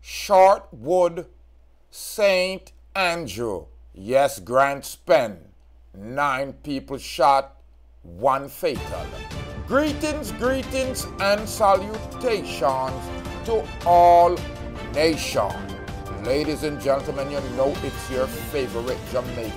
Shortwood, St. Andrew. Yes, Grant Spen. 9 people shot, 1 fatal. Greetings, greetings, and salutations to all nations. Ladies and gentlemen, you know it's your favorite Jamaican.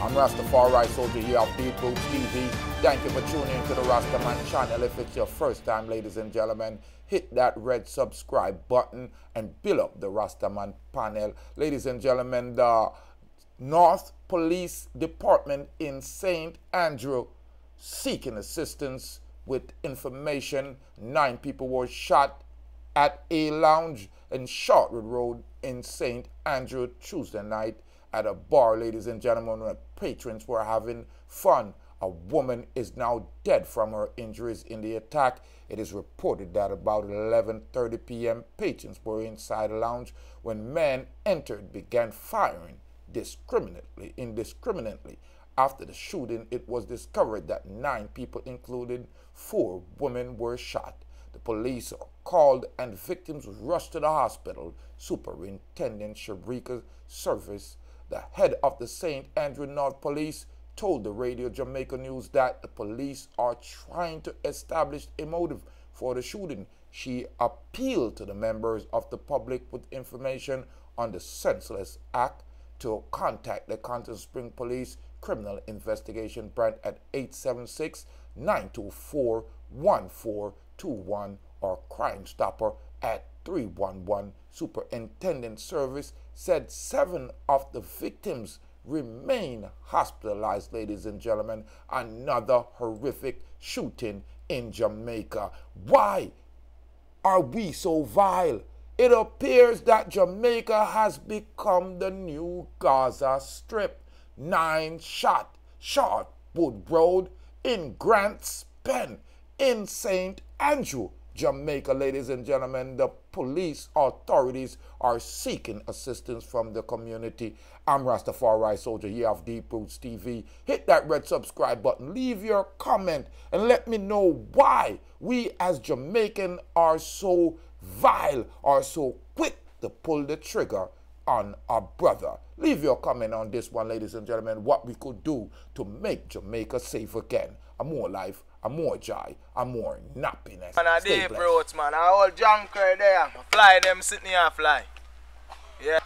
I'm Rastafari Soldier here of Deep Roots TV. Thank you for tuning into the Rastaman channel. If it's your first time, ladies and gentlemen, hit that red subscribe button and build up the Rastaman panel. Ladies and gentlemen, the North Police Department in St. Andrew seeking assistance with information. 9 people were shot at a lounge in Shortwood Road in St. Andrew Tuesday night at a bar, ladies and gentlemen, where patrons were having fun. A woman is now dead from her injuries in the attack. It is reported that about 11:30 p.m. patrons were inside the lounge when men entered, began firing indiscriminately. After the shooting, it was discovered that 9 people, including 4 women, were shot. The police are called and victims rushed to the hospital. Superintendent Sharika Service, the head of the St. Andrew North Police, told the Radio Jamaica News that the police are trying to establish a motive for the shooting. She appealed to the members of the public with information on the Senseless Act to contact the Compton Spring Police Criminal Investigation Branch at 876-924-1421 or Crime Stopper at 311. Superintendent Service said 7 of the victims remain hospitalized, ladies and gentlemen. Another horrific shooting in Jamaica. Why are we so vile? It appears that Jamaica has become the new Gaza Strip. 9 shot, Shortwood Road in Grant's Pen in St. Andrew, Jamaica, ladies and gentlemen. The police authorities are seeking assistance from the community. I'm Rastafari Soldier here of Deep Roots TV. Hit that red subscribe button, leave your comment, and let me know why we as Jamaican are so vile, are so quick to pull the trigger on our brother. Leave your comment on this one, ladies and gentlemen, what we could do to make Jamaica safe again. A more life, a more joy, a more nappiness. Man, a deep roots, man. A whole junker there. Fly them sitting here, fly. Yeah.